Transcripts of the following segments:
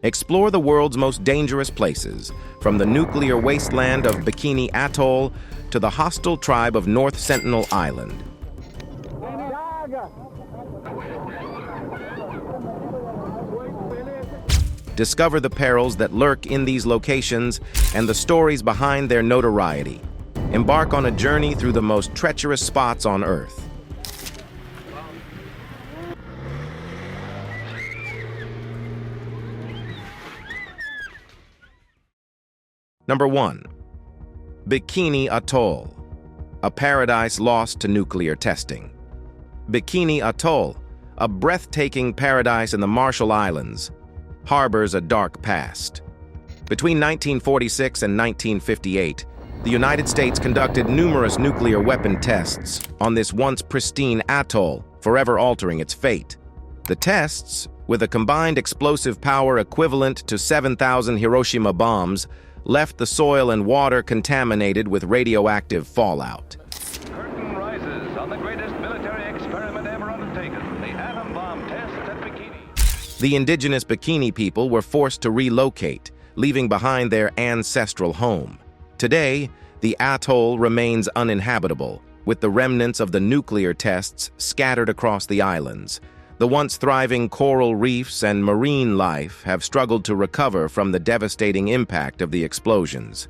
Explore the world's most dangerous places, from the nuclear wasteland of Bikini Atoll to the hostile tribe of North Sentinel Island. Discover the perils that lurk in these locations and the stories behind their notoriety. Embark on a journey through the most treacherous spots on Earth. Number 1. Bikini Atoll, a paradise lost to nuclear testing. Bikini Atoll, a breathtaking paradise in the Marshall Islands, harbors a dark past. Between 1946 and 1958, the United States conducted numerous nuclear weapon tests on this once pristine atoll, forever altering its fate. The tests, with a combined explosive power equivalent to 7,000 Hiroshima bombs, left the soil and water contaminated with radioactive fallout. Curtain rises on the greatest military experiment ever undertaken, the atom bomb test at Bikini. The indigenous Bikini people were forced to relocate, leaving behind their ancestral home. Today, the atoll remains uninhabitable, with the remnants of the nuclear tests scattered across the islands. The once thriving coral reefs and marine life have struggled to recover from the devastating impact of the explosions.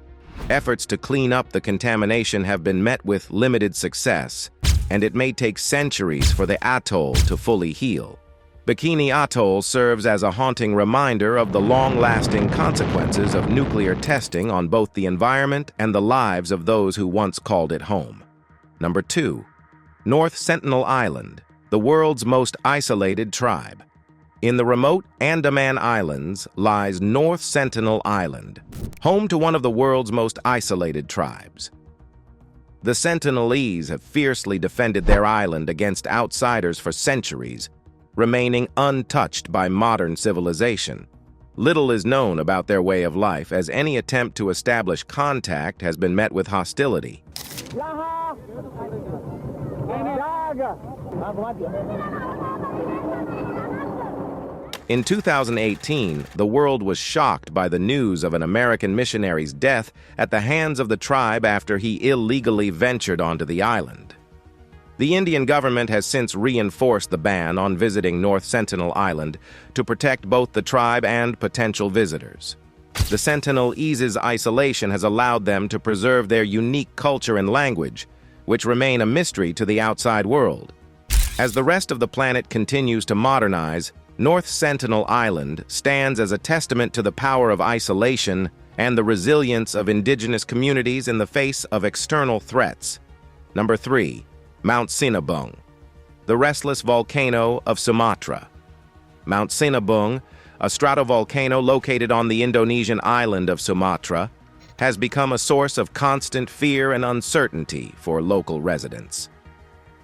Efforts to clean up the contamination have been met with limited success, and it may take centuries for the atoll to fully heal. Bikini Atoll serves as a haunting reminder of the long-lasting consequences of nuclear testing on both the environment and the lives of those who once called it home. Number 2. North Sentinel Island, the world's most isolated tribe. In the remote Andaman Islands lies North Sentinel Island, home to one of the world's most isolated tribes. The Sentinelese have fiercely defended their island against outsiders for centuries, remaining untouched by modern civilization. Little is known about their way of life, as any attempt to establish contact has been met with hostility. In 2018, the world was shocked by the news of an American missionary's death at the hands of the tribe after he illegally ventured onto the island. The Indian government has since reinforced the ban on visiting North Sentinel Island to protect both the tribe and potential visitors. The Sentinelese's isolation has allowed them to preserve their unique culture and language, which remain a mystery to the outside world. As the rest of the planet continues to modernize, North Sentinel Island stands as a testament to the power of isolation and the resilience of indigenous communities in the face of external threats. Number 3. Mount Sinabung, the restless volcano of Sumatra. Mount Sinabung, a stratovolcano located on the Indonesian island of Sumatra, has become a source of constant fear and uncertainty for local residents.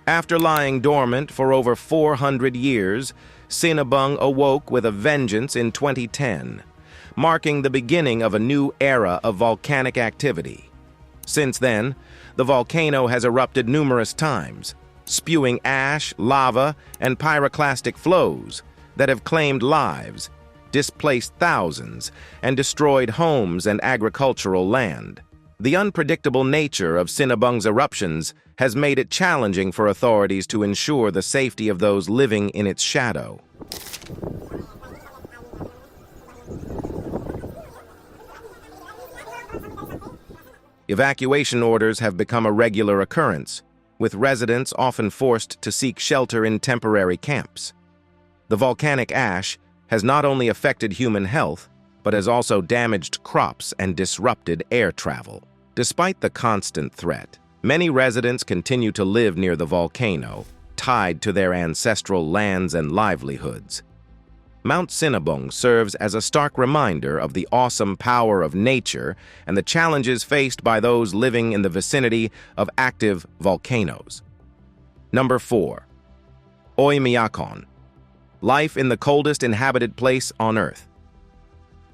After lying dormant for over 400 years, Sinabung awoke with a vengeance in 2010, marking the beginning of a new era of volcanic activity. Since then, the volcano has erupted numerous times, spewing ash, lava, and pyroclastic flows that have claimed lives, displaced thousands, and destroyed homes and agricultural land. The unpredictable nature of Sinabung's eruptions has made it challenging for authorities to ensure the safety of those living in its shadow. Evacuation orders have become a regular occurrence, with residents often forced to seek shelter in temporary camps. The volcanic ash has not only affected human health, but has also damaged crops and disrupted air travel. Despite the constant threat, many residents continue to live near the volcano, tied to their ancestral lands and livelihoods. Mount Sinabung serves as a stark reminder of the awesome power of nature and the challenges faced by those living in the vicinity of active volcanoes. Number 4. Oymyakon, life in the coldest inhabited place on Earth.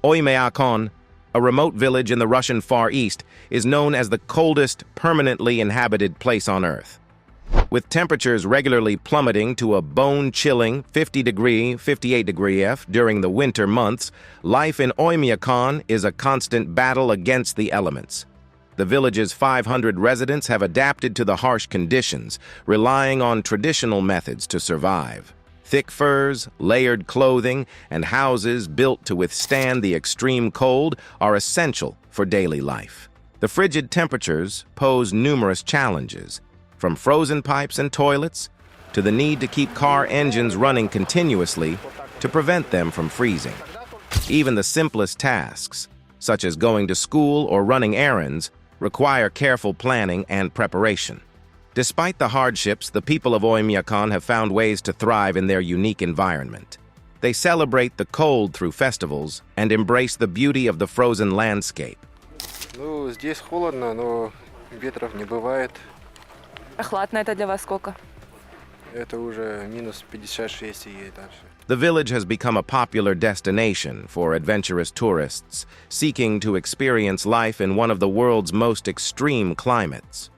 Oymyakon, a remote village in the Russian Far East, is known as the coldest permanently inhabited place on Earth. With temperatures regularly plummeting to a bone-chilling 50-degree, 58-degree F during the winter months, life in Oymyakon is a constant battle against the elements. The village's 500 residents have adapted to the harsh conditions, relying on traditional methods to survive. Thick furs, layered clothing, and houses built to withstand the extreme cold are essential for daily life. The frigid temperatures pose numerous challenges, from frozen pipes and toilets to the need to keep car engines running continuously to prevent them from freezing. Even the simplest tasks, such as going to school or running errands, require careful planning and preparation. Despite the hardships, the people of Oymyakon have found ways to thrive in their unique environment. They celebrate the cold through festivals and embrace the beauty of the frozen landscape. Ну, здесь холодно, но ветров не бывает. Прохладно это для вас сколько? Это уже минус 56 и дальше. The village has become a popular destination for adventurous tourists seeking to experience life in one of the world's most extreme climates.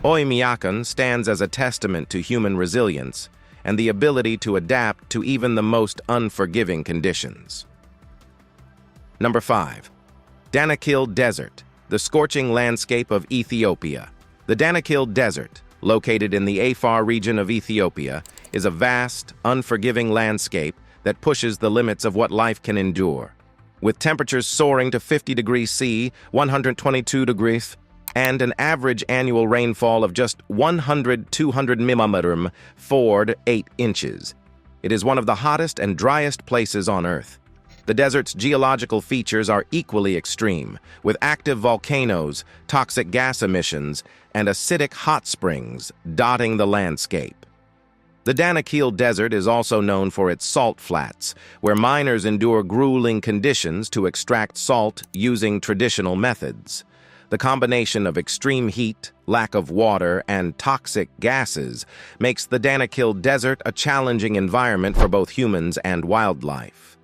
Oymyakon stands as a testament to human resilience and the ability to adapt to even the most unforgiving conditions. Number 5. Danakil Desert, the scorching landscape of Ethiopia. The Danakil Desert, located in the Afar region of Ethiopia, is a vast, unforgiving landscape that pushes the limits of what life can endure. With temperatures soaring to 50 degrees C, 122 degrees, and an average annual rainfall of just 100-200 mm, 4 to 8 inches. It is one of the hottest and driest places on Earth. The desert's geological features are equally extreme, with active volcanoes, toxic gas emissions, and acidic hot springs dotting the landscape. The Danakil Desert is also known for its salt flats, where miners endure grueling conditions to extract salt using traditional methods. The combination of extreme heat, lack of water, and toxic gases makes the Danakil Desert a challenging environment for both humans and wildlife.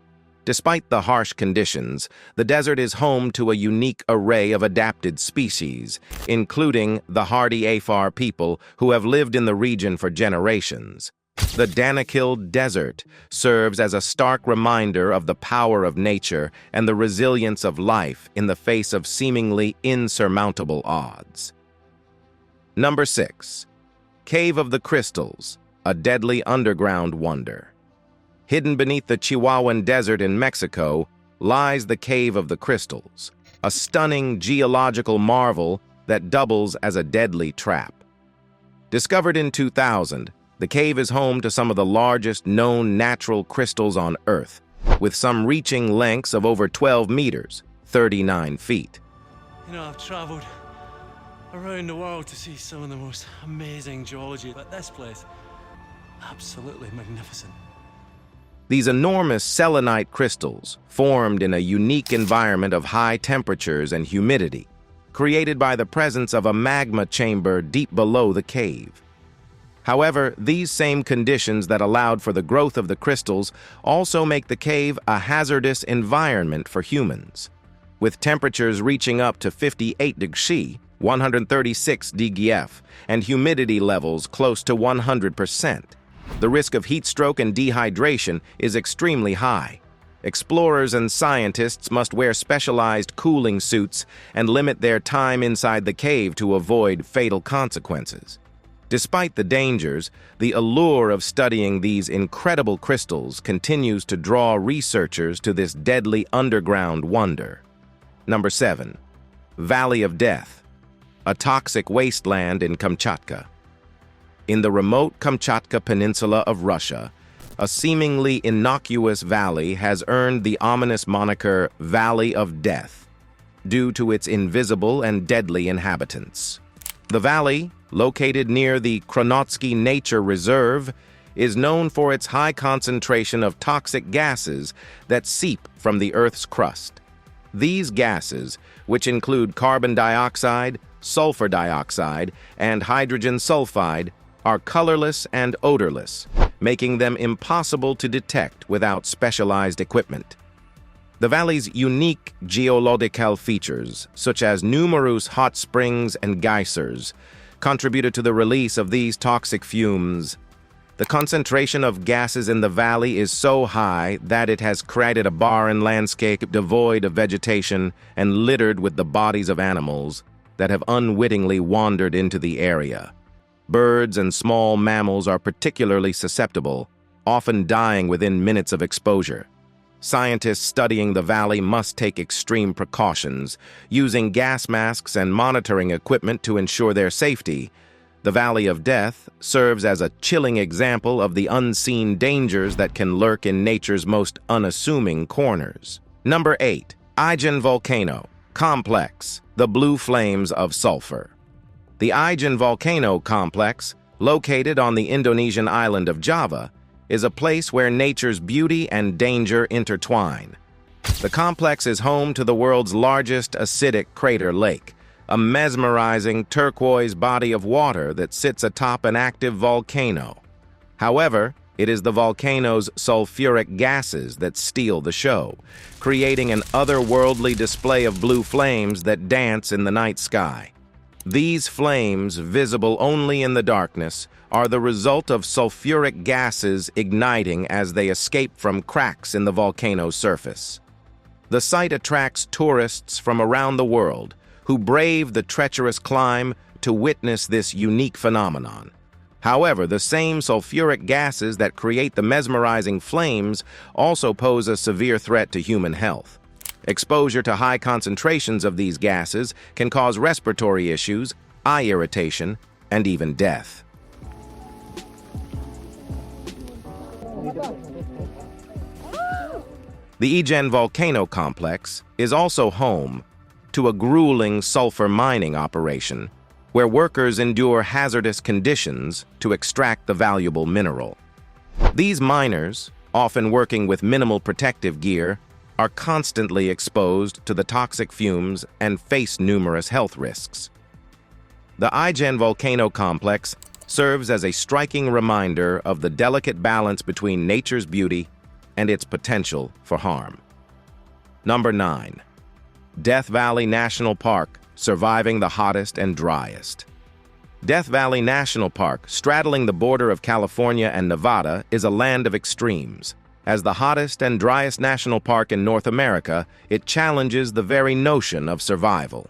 Despite the harsh conditions, the desert is home to a unique array of adapted species, including the hardy Afar people who have lived in the region for generations. The Danakil Desert serves as a stark reminder of the power of nature and the resilience of life in the face of seemingly insurmountable odds. Number 6. Cave of the Crystals, a deadly underground wonder. Hidden beneath the Chihuahuan Desert in Mexico lies the Cave of the Crystals, a stunning geological marvel that doubles as a deadly trap. Discovered in 2000, the cave is home to some of the largest known natural crystals on Earth, with some reaching lengths of over 12 meters, 39 feet. You know, I've traveled around the world to see some of the most amazing geology, but this place, absolutely magnificent. These enormous selenite crystals, formed in a unique environment of high temperatures and humidity, created by the presence of a magma chamber deep below the cave. However, these same conditions that allowed for the growth of the crystals also make the cave a hazardous environment for humans. With temperatures reaching up to 58 degrees, 136 degf, and humidity levels close to 100%. The risk of heat stroke and dehydration is extremely high. Explorers and scientists must wear specialized cooling suits and limit their time inside the cave to avoid fatal consequences. Despite the dangers, the allure of studying these incredible crystals continues to draw researchers to this deadly underground wonder. Number 7. Valley of Death, a toxic wasteland in Kamchatka. In the remote Kamchatka Peninsula of Russia, a seemingly innocuous valley has earned the ominous moniker Valley of Death due to its invisible and deadly inhabitants. The valley, located near the Kronotsky Nature Reserve, is known for its high concentration of toxic gases that seep from the Earth's crust. These gases, which include carbon dioxide, sulfur dioxide, and hydrogen sulfide, are colorless and odorless, making them impossible to detect without specialized equipment. The valley's unique geological features, such as numerous hot springs and geysers, contributed to the release of these toxic fumes. The concentration of gases in the valley is so high that it has created a barren landscape devoid of vegetation and littered with the bodies of animals that have unwittingly wandered into the area. Birds and small mammals are particularly susceptible, often dying within minutes of exposure. Scientists studying the valley must take extreme precautions, using gas masks and monitoring equipment to ensure their safety. The Valley of Death serves as a chilling example of the unseen dangers that can lurk in nature's most unassuming corners. Number 8. Ijen Volcano Complex, the Blue Flames of Sulfur. The Ijen Volcano Complex, located on the Indonesian island of Java, is a place where nature's beauty and danger intertwine. The complex is home to the world's largest acidic crater lake, a mesmerizing turquoise body of water that sits atop an active volcano. However, it is the volcano's sulfuric gases that steal the show, creating an otherworldly display of blue flames that dance in the night sky. These flames, visible only in the darkness, are the result of sulfuric gases igniting as they escape from cracks in the volcano's surface. The site attracts tourists from around the world who brave the treacherous climb to witness this unique phenomenon. However, the same sulfuric gases that create the mesmerizing flames also pose a severe threat to human health. Exposure to high concentrations of these gases can cause respiratory issues, eye irritation, and even death. The Ijen Volcano Complex is also home to a grueling sulfur mining operation where workers endure hazardous conditions to extract the valuable mineral. These miners, often working with minimal protective gear, are constantly exposed to the toxic fumes and face numerous health risks. The Ijen Volcano Complex serves as a striking reminder of the delicate balance between nature's beauty and its potential for harm. Number 9. Death Valley National Park, surviving the hottest and driest. Death Valley National Park, straddling the border of California and Nevada, is a land of extremes. As the hottest and driest national park in North America, it challenges the very notion of survival.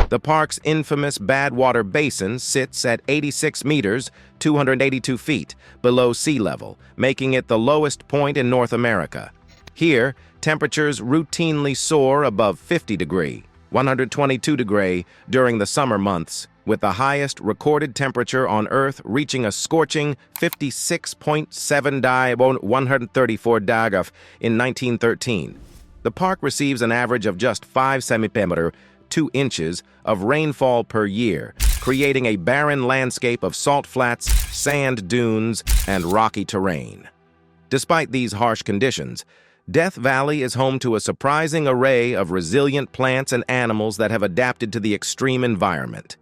The park's infamous Badwater Basin sits at 86 meters, 282 feet, below sea level, making it the lowest point in North America. Here, temperatures routinely soar above 50 degree, 122 degree during the summer months, with the highest recorded temperature on Earth reaching a scorching 56.7 134 dagaf in 1913. The park receives an average of just 5 centimeters, 2 inches, of rainfall per year, creating a barren landscape of salt flats, sand dunes, and rocky terrain. Despite these harsh conditions, Death Valley is home to a surprising array of resilient plants and animals that have adapted to the extreme environment.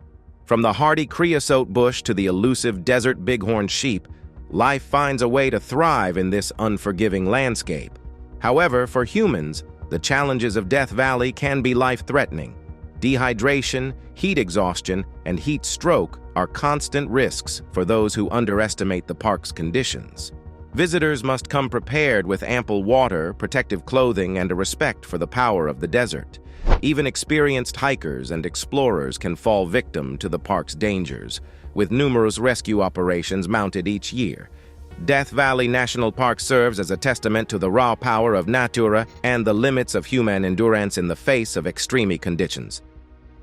From the hardy creosote bush to the elusive desert bighorn sheep, life finds a way to thrive in this unforgiving landscape. However, for humans, the challenges of Death Valley can be life-threatening. Dehydration, heat exhaustion, and heat stroke are constant risks for those who underestimate the park's conditions. Visitors must come prepared with ample water, protective clothing, and a respect for the power of the desert. Even experienced hikers and explorers can fall victim to the park's dangers, with numerous rescue operations mounted each year. Death Valley National Park serves as a testament to the raw power of natura and the limits of human endurance in the face of extreme conditions.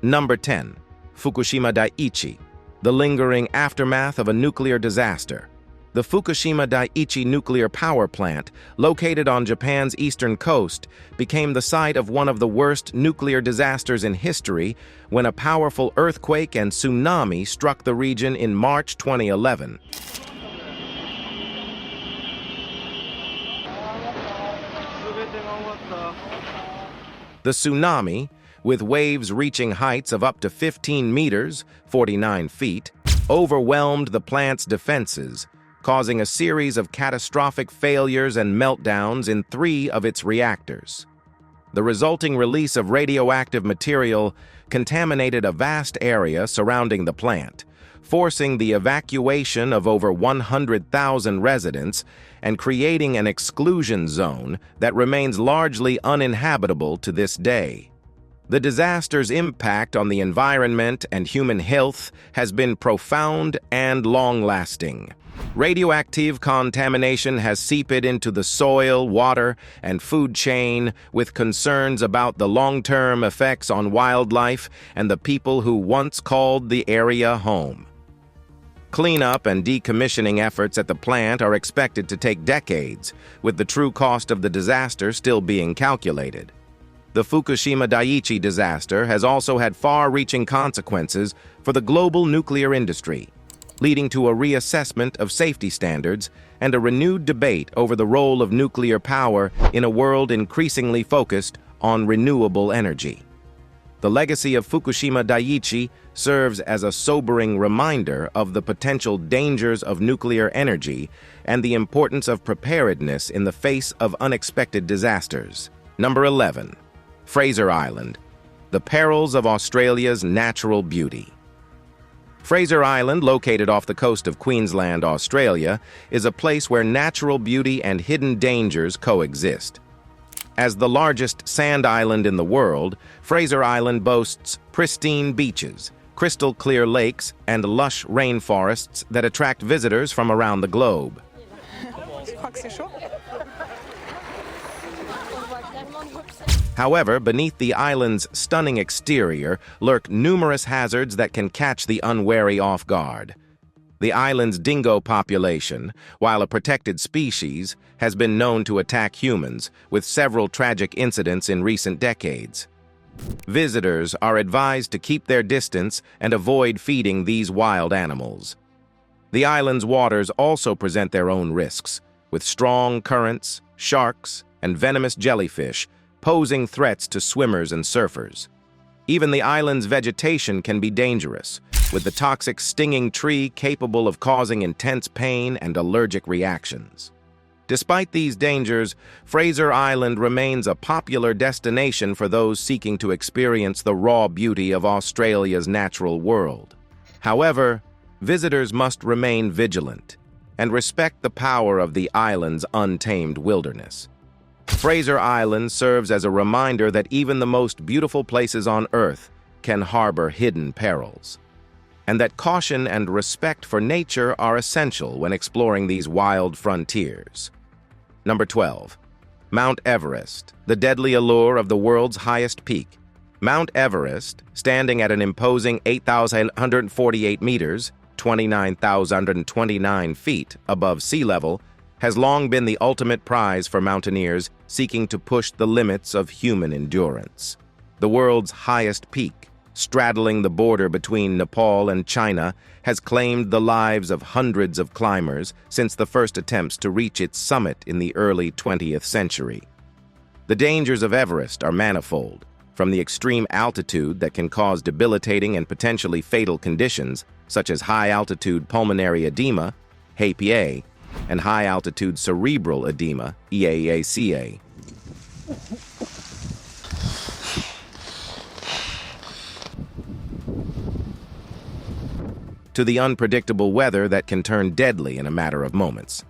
Number 10. Fukushima Daiichi, the lingering aftermath of a nuclear disaster. The Fukushima Daiichi nuclear power plant, located on Japan's eastern coast, became the site of one of the worst nuclear disasters in history when a powerful earthquake and tsunami struck the region in March 2011. The tsunami, with waves reaching heights of up to 15 meters, 49 feet, overwhelmed the plant's defenses, causing a series of catastrophic failures and meltdowns in 3 of its reactors. The resulting release of radioactive material contaminated a vast area surrounding the plant, forcing the evacuation of over 100,000 residents and creating an exclusion zone that remains largely uninhabitable to this day. The disaster's impact on the environment and human health has been profound and long-lasting. Radioactive contamination has seeped into the soil, water, and food chain, with concerns about the long-term effects on wildlife and the people who once called the area home. Cleanup and decommissioning efforts at the plant are expected to take decades, with the true cost of the disaster still being calculated. The Fukushima Daiichi disaster has also had far-reaching consequences for the global nuclear industry, leading to a reassessment of safety standards and a renewed debate over the role of nuclear power in a world increasingly focused on renewable energy. The legacy of Fukushima Daiichi serves as a sobering reminder of the potential dangers of nuclear energy and the importance of preparedness in the face of unexpected disasters. Number 11. Fraser Island, the perils of Australia's natural beauty. Fraser Island, located off the coast of Queensland, Australia, is a place where natural beauty and hidden dangers coexist. As the largest sand island in the world, Fraser Island boasts pristine beaches, crystal-clear lakes, and lush rainforests that attract visitors from around the globe. However, beneath the island's stunning exterior lurk numerous hazards that can catch the unwary off guard. The island's dingo population, while a protected species, has been known to attack humans, with several tragic incidents in recent decades. Visitors are advised to keep their distance and avoid feeding these wild animals. The island's waters also present their own risks, with strong currents, sharks, and venomous jellyfish posing threats to swimmers and surfers. Even the island's vegetation can be dangerous, with the toxic stinging tree capable of causing intense pain and allergic reactions. Despite these dangers, Fraser Island remains a popular destination for those seeking to experience the raw beauty of Australia's natural world. However, visitors must remain vigilant and respect the power of the island's untamed wilderness. Fraser Island serves as a reminder that even the most beautiful places on Earth can harbor hidden perils, and that caution and respect for nature are essential when exploring these wild frontiers. Number 12. Mount Everest, the deadly allure of the world's highest peak. Mount Everest, standing at an imposing 8,148 meters, 29,029 feet above sea level, has long been the ultimate prize for mountaineers seeking to push the limits of human endurance. The world's highest peak, straddling the border between Nepal and China, has claimed the lives of hundreds of climbers since the first attempts to reach its summit in the early 20th century. The dangers of Everest are manifold, from the extreme altitude that can cause debilitating and potentially fatal conditions, such as high-altitude pulmonary edema, HAPA, and high-altitude cerebral edema, EAACA. To the unpredictable weather that can turn deadly in a matter of moments.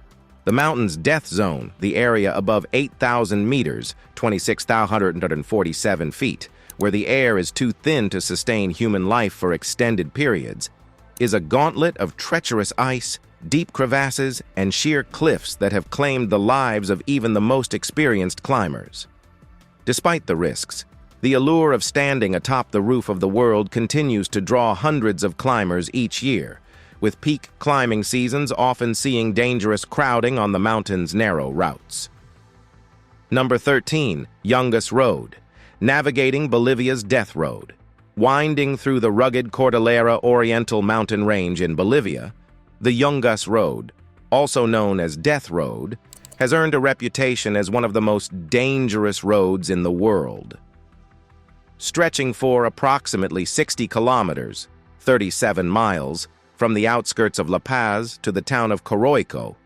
The mountain's death zone, the area above 8,000 meters, 26,147 feet, where the air is too thin to sustain human life for extended periods, is a gauntlet of treacherous ice, deep crevasses, and sheer cliffs that have claimed the lives of even the most experienced climbers. Despite the risks, the allure of standing atop the roof of the world continues to draw hundreds of climbers each year, with peak climbing seasons often seeing dangerous crowding on the mountain's narrow routes. Number 13. Yungas Road, navigating Bolivia's Death Road. Winding through the rugged Cordillera Oriental mountain range in Bolivia, the Yungas Road, also known as Death Road, has earned a reputation as one of the most dangerous roads in the world. Stretching for approximately 60 kilometers, 37 miles, from the outskirts of La Paz to the town of Coroico,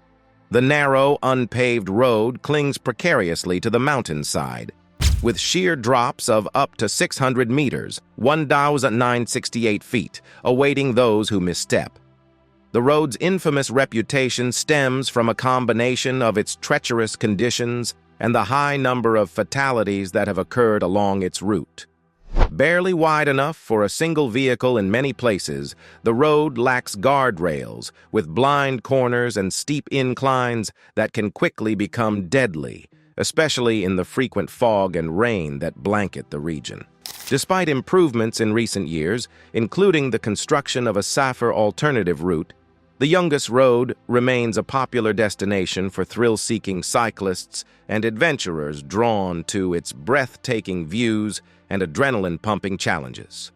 the narrow, unpaved road clings precariously to the mountainside, with sheer drops of up to 600 meters, 1,968 feet, awaiting those who misstep. The road's infamous reputation stems from a combination of its treacherous conditions and the high number of fatalities that have occurred along its route. Barely wide enough for a single vehicle in many places, the road lacks guardrails, with blind corners and steep inclines that can quickly become deadly, especially in the frequent fog and rain that blanket the region. Despite improvements in recent years, including the construction of a safer alternative route, the Youngest Road remains a popular destination for thrill-seeking cyclists and adventurers drawn to its breathtaking views and adrenaline-pumping challenges.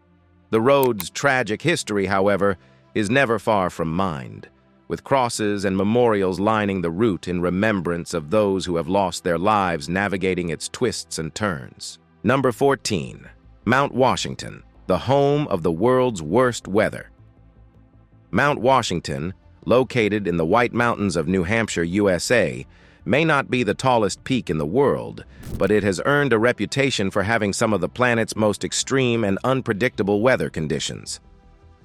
The road's tragic history, however, is never far from mind, with crosses and memorials lining the route in remembrance of those who have lost their lives navigating its twists and turns. Number 14. Mount Washington, the home of the world's worst weather. Mount Washington, located in the White Mountains of New Hampshire, USA, may not be the tallest peak in the world, but it has earned a reputation for having some of the planet's most extreme and unpredictable weather conditions.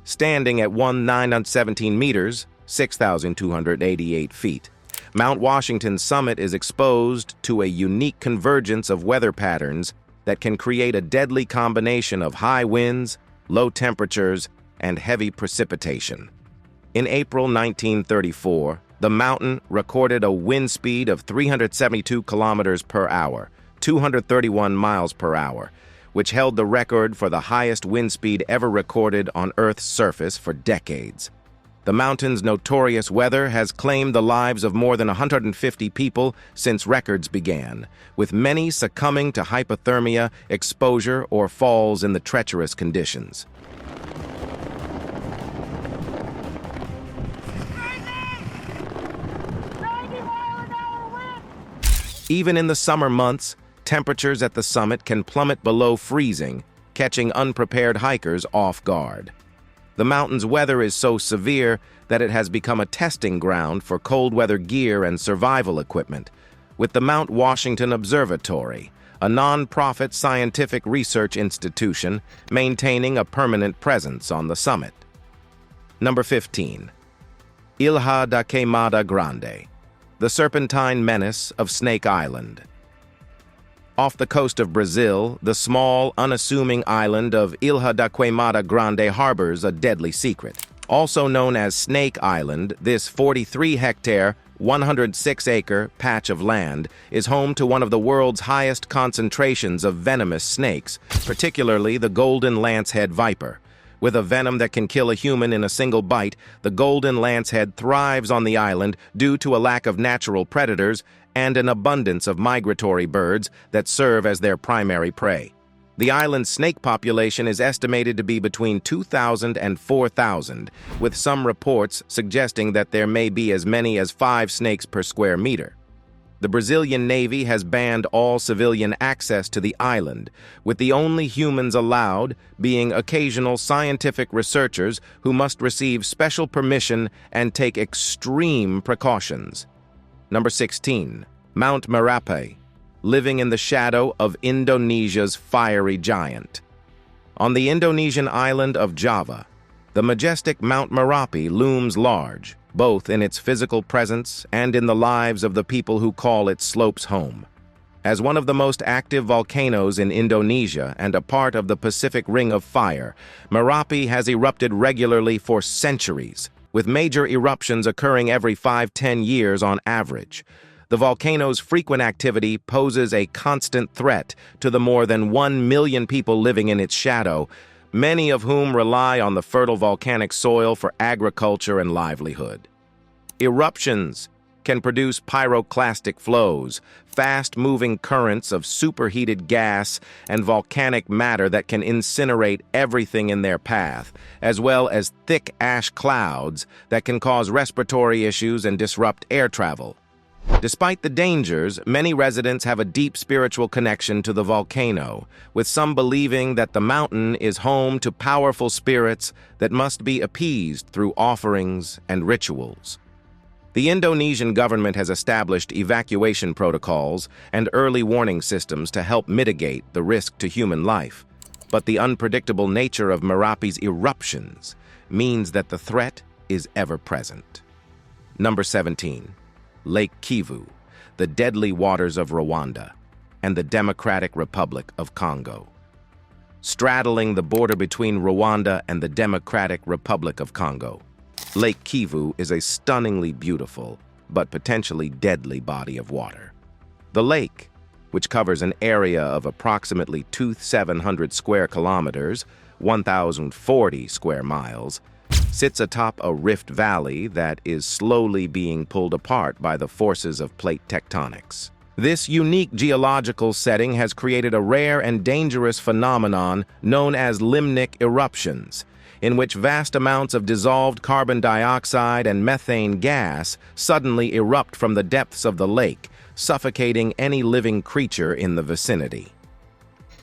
Standing at 1,917 meters, 6,288 feet, Mount Washington's summit is exposed to a unique convergence of weather patterns that can create a deadly combination of high winds, low temperatures, and heavy precipitation. In April 1934, the mountain recorded a wind speed of 372 kilometers per hour, 231 miles per hour, which held the record for the highest wind speed ever recorded on Earth's surface for decades. The mountain's notorious weather has claimed the lives of more than 150 people since records began, with many succumbing to hypothermia, exposure, or falls in the treacherous conditions. Even in the summer months, temperatures at the summit can plummet below freezing, catching unprepared hikers off guard. The mountain's weather is so severe that it has become a testing ground for cold weather gear and survival equipment, with the Mount Washington Observatory, a non-profit scientific research institution, maintaining a permanent presence on the summit. Number 15. Ilha da Queimada Grande, the serpentine menace of Snake Island. Off the coast of Brazil, the small, unassuming island of Ilha da Queimada Grande harbors a deadly secret. Also known as Snake Island, this 43-hectare, 106-acre patch of land is home to one of the world's highest concentrations of venomous snakes, particularly the golden lancehead viper. With a venom that can kill a human in a single bite, the golden lancehead thrives on the island due to a lack of natural predators and an abundance of migratory birds that serve as their primary prey. The island's snake population is estimated to be between 2,000 and 4,000, with some reports suggesting that there may be as many as 5 snakes per square meter. The Brazilian Navy has banned all civilian access to the island, with the only humans allowed being occasional scientific researchers who must receive special permission and take extreme precautions. Number 16. Mount Merapi, living in the shadow of Indonesia's fiery giant. On the Indonesian island of Java, the majestic Mount Merapi looms large, both in its physical presence and in the lives of the people who call its slopes home. As one of the most active volcanoes in Indonesia and a part of the Pacific Ring of Fire, Merapi has erupted regularly for centuries, with major eruptions occurring every 5-10 years on average. The volcano's frequent activity poses a constant threat to the more than 1 million people living in its shadow, many of whom rely on the fertile volcanic soil for agriculture and livelihood. Eruptions can produce pyroclastic flows, fast-moving currents of superheated gas and volcanic matter that can incinerate everything in their path, as well as thick ash clouds that can cause respiratory issues and disrupt air travel. Despite the dangers, many residents have a deep spiritual connection to the volcano, with some believing that the mountain is home to powerful spirits that must be appeased through offerings and rituals. The Indonesian government has established evacuation protocols and early warning systems to help mitigate the risk to human life. But the unpredictable nature of Merapi's eruptions means that the threat is ever present. Number 17. Lake Kivu, the deadly waters of Rwanda, and the Democratic Republic of Congo. Straddling the border between Rwanda and the Democratic Republic of Congo, Lake Kivu is a stunningly beautiful but potentially deadly body of water. The lake, which covers an area of approximately 2,700 square kilometers, 1,040 square miles, sits atop a rift valley that is slowly being pulled apart by the forces of plate tectonics. This unique geological setting has created a rare and dangerous phenomenon known as limnic eruptions, in which vast amounts of dissolved carbon dioxide and methane gas suddenly erupt from the depths of the lake, suffocating any living creature in the vicinity.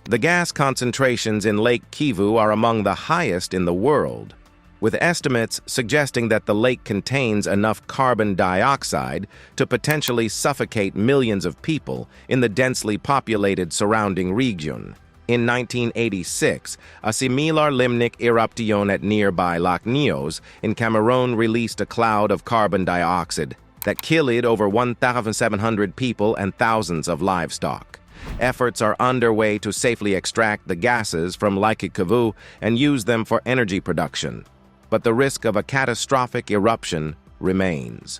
The gas concentrations in Lake Kivu are among the highest in the world, with estimates suggesting that the lake contains enough carbon dioxide to potentially suffocate millions of people in the densely populated surrounding region. In 1986, a similar limnic eruption at nearby Lac Nyos in Cameroon released a cloud of carbon dioxide that killed over 1,700 people and thousands of livestock. Efforts are underway to safely extract the gases from Lake Kivu and use them for energy production, but the risk of a catastrophic eruption remains.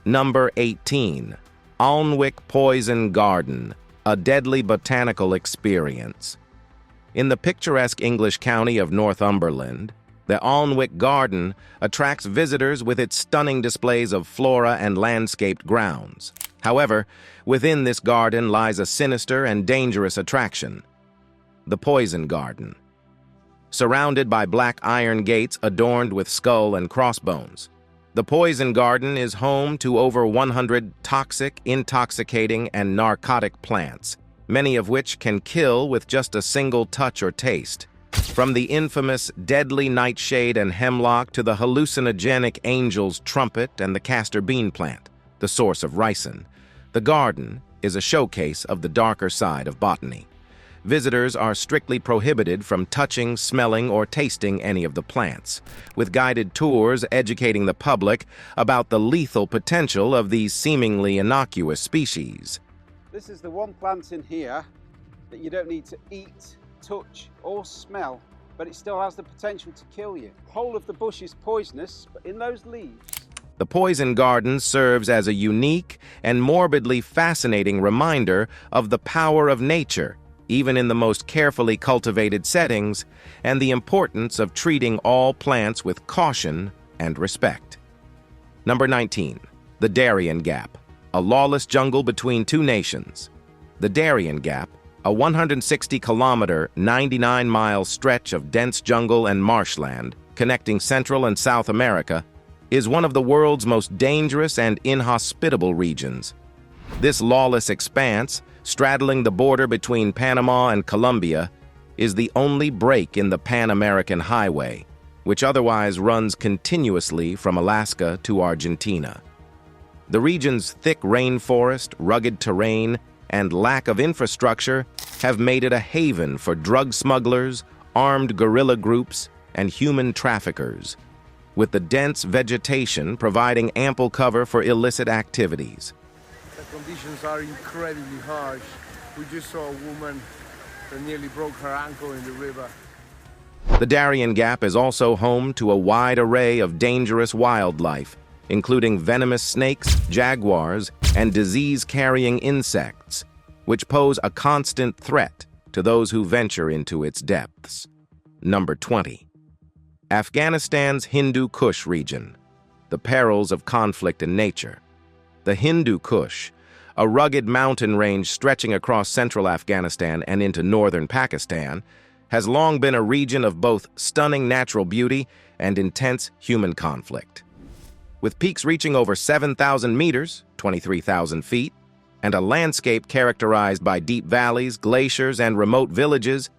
Number 18. Alnwick Poison Garden, a deadly botanical experience. In the picturesque English county of Northumberland, the Alnwick Garden attracts visitors with its stunning displays of flora and landscaped grounds. However, within this garden lies a sinister and dangerous attraction: the Poison Garden. Surrounded by black iron gates adorned with skull and crossbones, the Poison Garden is home to over 100 toxic, intoxicating, and narcotic plants, many of which can kill with just a single touch or taste. From the infamous deadly nightshade and hemlock to the hallucinogenic angel's trumpet and the castor bean plant, the source of ricin, the garden is a showcase of the darker side of botany. Visitors are strictly prohibited from touching, smelling, or tasting any of the plants, with guided tours educating the public about the lethal potential of these seemingly innocuous species. This is the one plant in here that you don't need to eat, touch, or smell, but it still has the potential to kill you. The whole of the bush is poisonous, but in those leaves... The Poison Garden serves as a unique and morbidly fascinating reminder of the power of nature, even in the most carefully cultivated settings, and the importance of treating all plants with caution and respect. Number 19. The Darien Gap, a lawless jungle between two nations. The Darien Gap, a 160-kilometer, 99-mile stretch of dense jungle and marshland connecting Central and South America, is one of the world's most dangerous and inhospitable regions. This lawless expanse, straddling the border between Panama and Colombia, is the only break in the Pan-American Highway, which otherwise runs continuously from Alaska to Argentina. The region's thick rainforest, rugged terrain, and lack of infrastructure have made it a haven for drug smugglers, armed guerrilla groups, and human traffickers, with the dense vegetation providing ample cover for illicit activities. The conditions are incredibly harsh. We just saw a woman that nearly broke her ankle in the river. The Darien Gap is also home to a wide array of dangerous wildlife, including venomous snakes, jaguars, and disease-carrying insects, which pose a constant threat to those who venture into its depths. Number 20. Afghanistan's Hindu Kush region, the perils of conflict in nature. The Hindu Kush, a rugged mountain range stretching across central Afghanistan and into northern Pakistan, has long been a region of both stunning natural beauty and intense human conflict. With peaks reaching over 7,000 meters, 23,000 feet, and a landscape characterized by deep valleys, glaciers, and remote villages,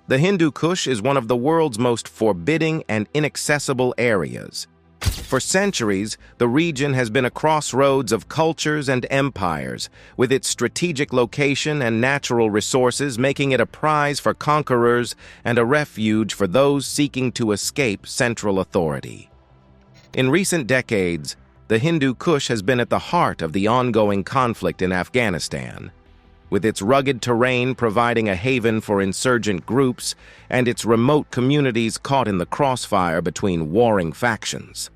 the Hindu Kush is one of the world's most forbidding and inaccessible areas, For centuries, the region has been a crossroads of cultures and empires, with its strategic location and natural resources making it a prize for conquerors and a refuge for those seeking to escape central authority. In recent decades, the Hindu Kush has been at the heart of the ongoing conflict in Afghanistan, with its rugged terrain providing a haven for insurgent groups and its remote communities caught in the crossfire between warring factions.